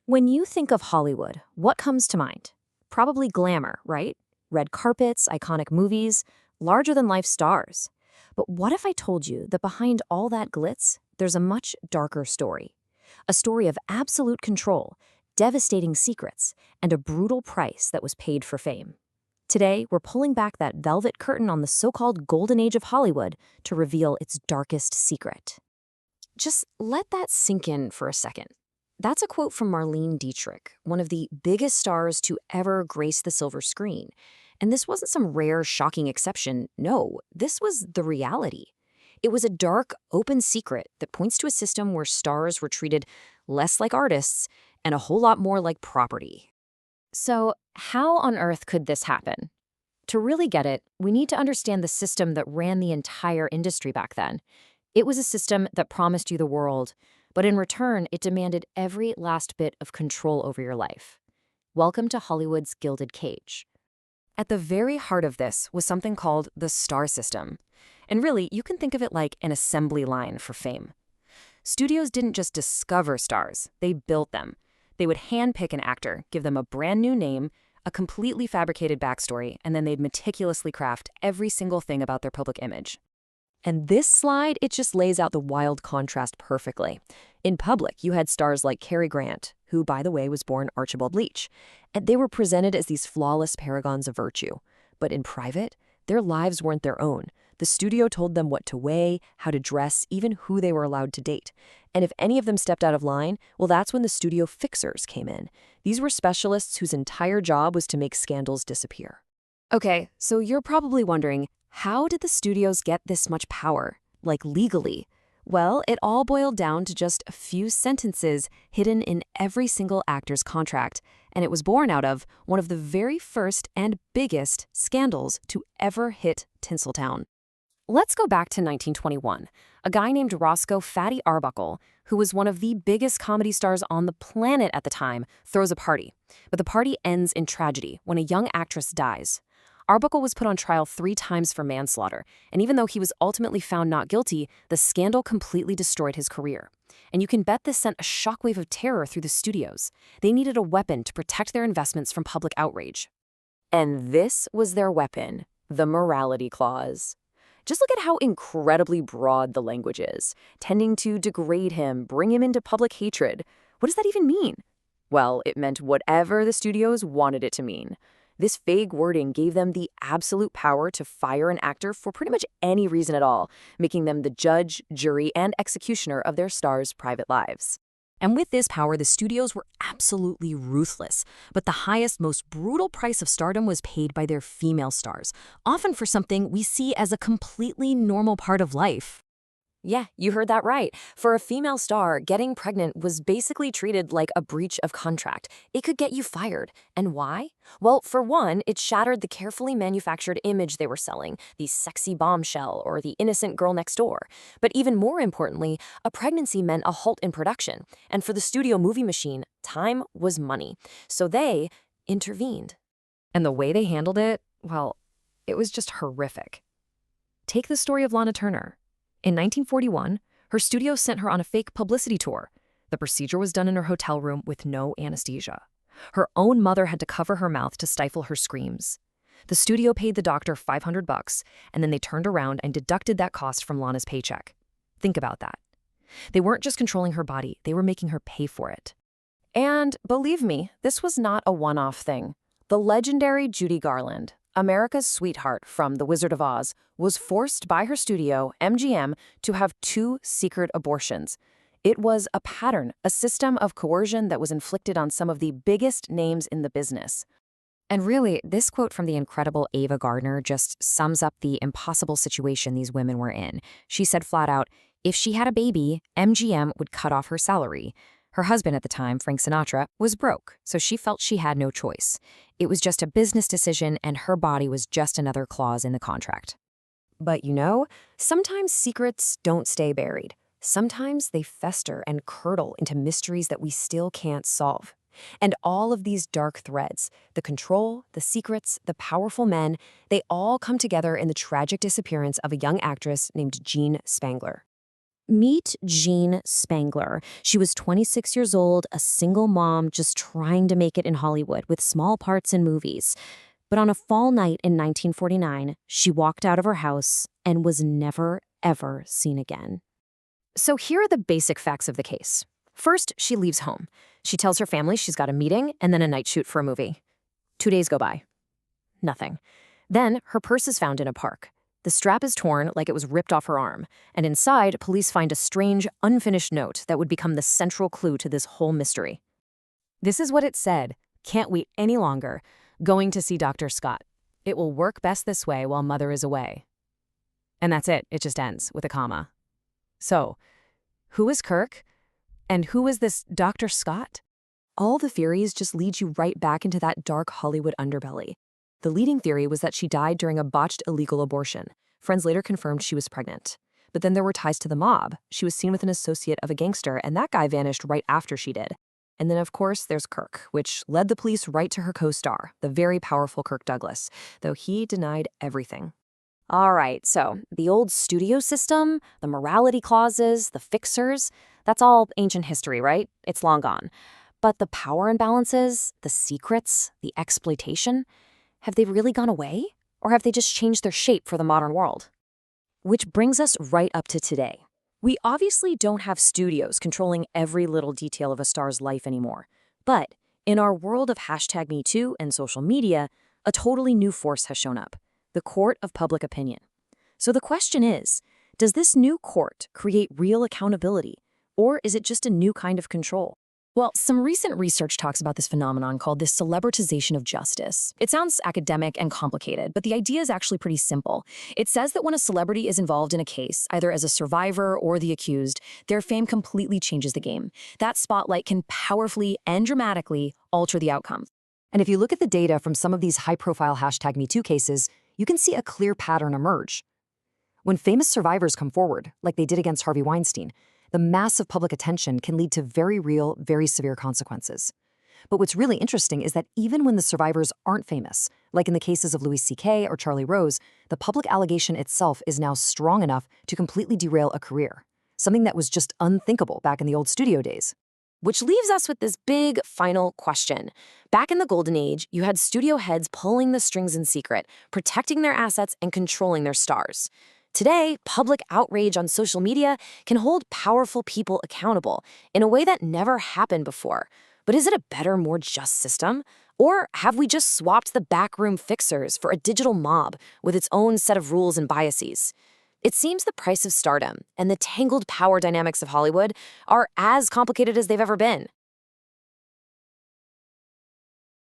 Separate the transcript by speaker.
Speaker 1: When you think of Hollywood, what comes to mind? Probably glamour, right? Red carpets, iconic movies, larger-than-life stars. But what if I told you that behind all that glitz, there's a much darker story? A story of absolute control, devastating secrets, and a brutal price that was paid for fame. Today, we're pulling back that velvet curtain on the so-called golden age of Hollywood to reveal its darkest secret. Just let that sink in for a second. That's a quote from Marlene Dietrich, one of the biggest stars to ever grace the silver screen. And this wasn't some rare, shocking exception. No, this was the reality. It was a dark, open secret that points to a system where stars were treated less like artists and a whole lot more like property. So, how on earth could this happen? To really get it, we need to understand the system that ran the entire industry back then. It was a system that promised you the world, but in return, it demanded every last bit of control over your life. Welcome to Hollywood's Gilded Cage. At the very heart of this was something called the star system. And really, you can think of it like an assembly line for fame. Studios didn't just discover stars, they built them. They would handpick an actor, give them a brand new name, a completely fabricated backstory, and then they'd meticulously craft every single thing about their public image. And this slide, it just lays out the wild contrast perfectly. In public, you had stars like Cary Grant, who, by the way, was born Archibald Leach, and they were presented as these flawless paragons of virtue. But in private, their lives weren't their own. The studio told them what to weigh, how to dress, even who they were allowed to date. And if any of them stepped out of line, well, that's when the studio fixers came in. These were specialists whose entire job was to make scandals disappear. Okay, so you're probably wondering, how did the studios get this much power, like legally? Well, it all boiled down to just a few sentences hidden in every single actor's contract, and it was born out of one of the very first and biggest scandals to ever hit Tinseltown. Let's go back to 1921. A guy named Roscoe "Fatty" Arbuckle, who was one of the biggest comedy stars on the planet at the time, throws a party. But the party ends in tragedy when a young actress dies. Arbuckle was put on trial 3 times for manslaughter, and even though he was ultimately found not guilty, the scandal completely destroyed his career. And you can bet this sent a shockwave of terror through the studios. They needed a weapon to protect their investments from public outrage. And this was their weapon, the morality clause. Just look at how incredibly broad the language is, tending to degrade him, bring him into public hatred. What does that even mean? Well, it meant whatever the studios wanted it to mean. This vague wording gave them the absolute power to fire an actor for pretty much any reason at all, making them the judge, jury, and executioner of their stars' private lives. And with this power, the studios were absolutely ruthless. But the highest, most brutal price of stardom was paid by their female stars, often for something we see as a completely normal part of life. Yeah, you heard that right. For a female star, getting pregnant was basically treated like a breach of contract. It could get you fired. And why? Well, for one, it shattered the carefully manufactured image they were selling, the sexy bombshell or the innocent girl next door. But even more importantly, a pregnancy meant a halt in production. And for the studio movie machine, time was money. So they intervened. And the way they handled it, well, it was just horrific. Take the story of Lana Turner. In 1941, her studio sent her on a fake publicity tour. The procedure was done in her hotel room with no anesthesia. Her own mother had to cover her mouth to stifle her screams. The studio paid the doctor $500, and then they turned around and deducted that cost from Lana's paycheck. Think about that. They weren't just controlling her body, they were making her pay for it. And believe me, this was not a one-off thing. The legendary Judy Garland, America's sweetheart from The Wizard of Oz, was forced by her studio, MGM, to have 2 secret abortions. It was a pattern, a system of coercion that was inflicted on some of the biggest names in the business. And really, this quote from the incredible Ava Gardner just sums up the impossible situation these women were in. She said flat out, if she had a baby, MGM would cut off her salary. Her husband at the time, Frank Sinatra, was broke, so she felt she had no choice. It was just a business decision, and her body was just another clause in the contract. But you know, sometimes secrets don't stay buried. Sometimes they fester and curdle into mysteries that we still can't solve. And all of these dark threads, the control, the secrets, the powerful men, they all come together in the tragic disappearance of a young actress named Jean Spangler. Meet Jean Spangler. She was 26 years old, a single mom just trying to make it in Hollywood with small parts in movies. But on a fall night in 1949, she walked out of her house and was never, ever seen again. So here are the basic facts of the case. First, she leaves home. She tells her family she's got a meeting and then a night shoot for a movie. 2 days go by. Nothing. Then her purse is found in a park. The strap is torn like it was ripped off her arm, and inside, police find a strange, unfinished note that would become the central clue to this whole mystery.
Speaker 2: This is what it said. Can't wait any longer. Going to see Dr. Scott. It will work best this way while mother is away. And that's it. It just ends with a comma. So, who is Kirk? And who is this Dr. Scott?
Speaker 1: All the theories just lead you right back into that dark Hollywood underbelly. The leading theory was that she died during a botched illegal abortion. Friends later confirmed she was pregnant. But then there were ties to the mob. She was seen with an associate of a gangster, and that guy vanished right after she did. And then, of course, there's Kirk, which led the police right to her co-star, the very powerful Kirk Douglas, though he denied everything. All right, so the old studio system, the morality clauses, the fixers, that's all ancient history, right? It's long gone. But the power imbalances, the secrets, the exploitation, have they really gone away? Or have they just changed their shape for the modern world? Which brings us right up to today. We obviously don't have studios controlling every little detail of a star's life anymore. But in our world of #MeToo and social media, a totally new force has shown up, the court of public opinion. So the question is, does this new court create real accountability, or is it just a new kind of control? Well, some recent research talks about this phenomenon called the celebritization of justice. It sounds academic and complicated, but the idea is actually pretty simple. It says that when a celebrity is involved in a case, either as a survivor or the accused, their fame completely changes the game. That spotlight can powerfully and dramatically alter the outcome. And if you look at the data from some of these high-profile #MeToo cases, you can see a clear pattern emerge. When famous survivors come forward, like they did against Harvey Weinstein, the massive public attention can lead to very real, very severe consequences. But what's really interesting is that even when the survivors aren't famous, like in the cases of Louis C.K. or Charlie Rose, the public allegation itself is now strong enough to completely derail a career, something that was just unthinkable back in the old studio days. Which leaves us with this big final question. Back in the golden age, you had studio heads pulling the strings in secret, protecting their assets and controlling their stars. Today, public outrage on social media can hold powerful people accountable in a way that never happened before. But is it a better, more just system? Or have we just swapped the backroom fixers for a digital mob with its own set of rules and biases? It seems the price of stardom and the tangled power dynamics of Hollywood are as complicated as they've ever been.